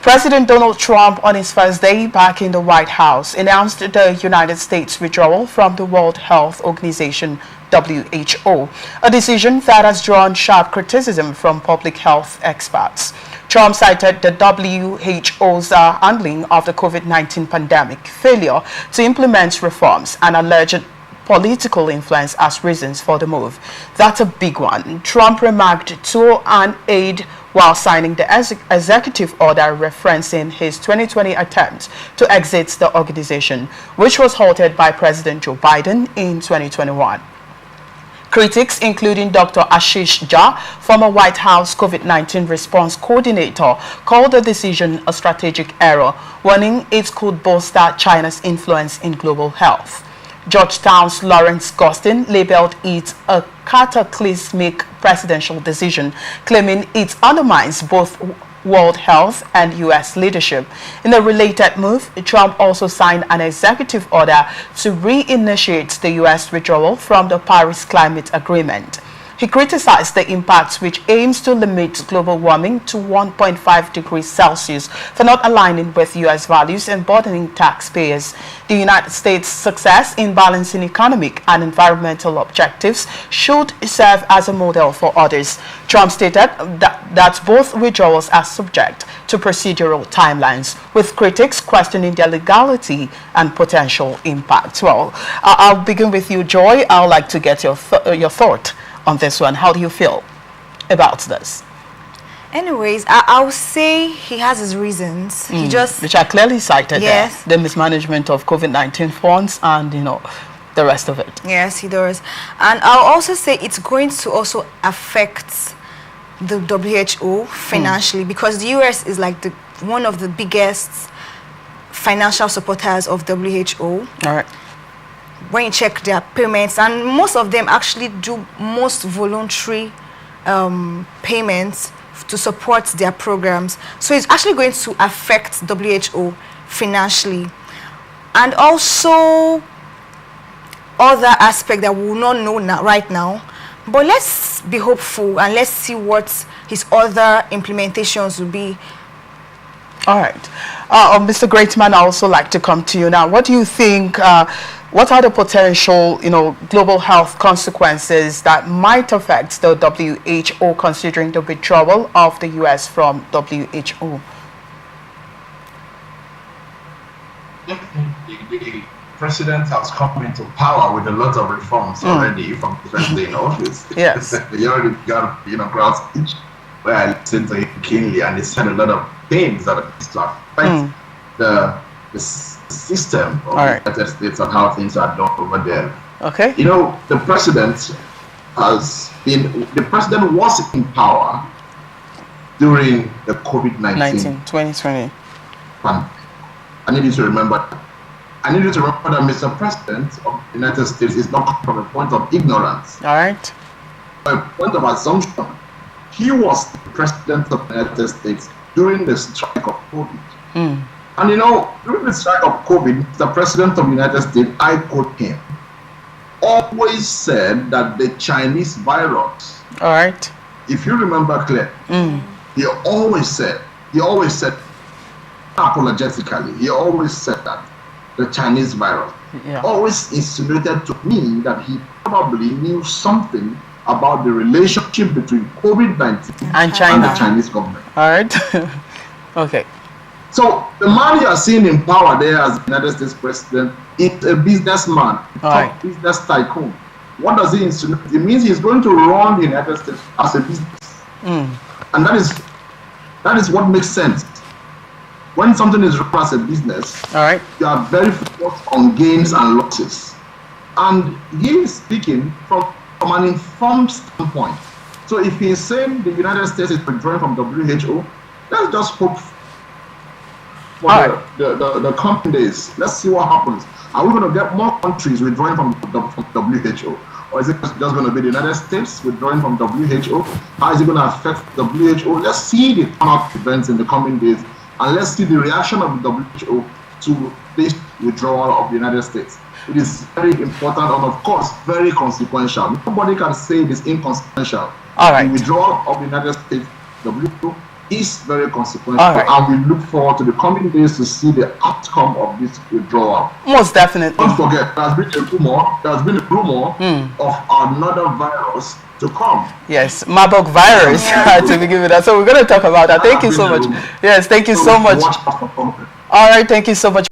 President Donald Trump, on his first day back in the White House, announced the United States withdrawal from the World Health Organization, WHO, a decision that has drawn sharp criticism from public health experts. Trump cited the WHO's handling of the COVID-19 pandemic, failure to implement reforms, and alleged political influence as reasons for the move. That's a big one. Trump remarked to an aide while signing the executive order referencing his 2020 attempt to exit the organization, which was halted by President Joe Biden in 2021. Critics, including Dr. Ashish Jha, former White House COVID-19 response coordinator, called the decision a strategic error, warning it could bolster China's influence in global health. Georgetown's Lawrence Gostin labeled it a cataclysmic presidential decision, claiming it undermines both world health and U.S. leadership. In a related move, Trump also signed an executive order to reinitiate the U.S. withdrawal from the Paris Climate Agreement. He criticized the impact, which aims to limit global warming to 1.5 degrees Celsius, for not aligning with U.S. values and burdening taxpayers. The United States' success in balancing economic and environmental objectives should serve as a model for others. Trump stated that both withdrawals are subject to procedural timelines, with critics questioning their legality and potential impact. Well, I'll begin with you, Joy. I would like to get your thought on this one. How do you feel about this? Anyways, I would say he has his reasons. He just, which are clearly cited, yes, there. The mismanagement of COVID-19 funds and, the rest of it. Yes, he does. And I'll also say it's going to also affect the WHO financially, because the US is like one of the biggest financial supporters of WHO. All right. When you check their payments, and most of them actually do most voluntary payments to support their programs. So it's actually going to affect WHO financially. And also other aspect that we will not know right now. But let's be hopeful and let's see what his other implementations will be. All right. Mr. Greatman, I also like to come to you now. What do you think, what are the potential, global health consequences that might affect the WHO considering the withdrawal of the U.S. from WHO? The president has come into power with a lot of reforms already from the first day in office. Yes. He already got, crowd speech where I listened to him keenly, and he said a lot of things that affect the system of the United States and how things are done over there. Okay. The president was in power during the COVID-19 2020. I need you to remember that. I need you to remember that Mr. President of the United States is not from a point of ignorance. All right. From a point of assumption. He was the president of the United States during the strike of COVID. And during the strike of COVID, the president of the United States, I quote him, always said that the Chinese virus. All right. If you remember clearly, he always said apologetically, he always said that the Chinese virus always insinuated to me that he probably knew something about the relationship between COVID-19 and China and the Chinese government. All right. Okay. So the man you are seeing in power there as the United States president is a businessman, top business tycoon. What does he insinuate? It means he's going to run the United States as a business. And that is what makes sense. When something is run as a business, you are very focused on gains and losses. And he is speaking from an informed standpoint. So if he is saying the United States is withdrawing from WHO, let's just hope for the coming days. Let's see what happens. Are we going to get more countries withdrawing from WHO? Or is it just going to be the United States withdrawing from WHO? How is it going to affect WHO? Let's see the turnout events in the coming days. And let's see the reaction of the WHO to this withdrawal of the United States. It is very important and, of course, very consequential. Nobody can say it is inconsequential. All right. The withdrawal of the United States WHO is very consequential, right. and we look forward to the coming days to see the outcome of this withdrawal. Most definitely. Don't forget, there's been a rumor of another virus to come. Yes, Marburg virus to begin with that. So we're going to talk about that. Thank you so much. Yes, thank you so much. Watch out for something. All right, thank you so much.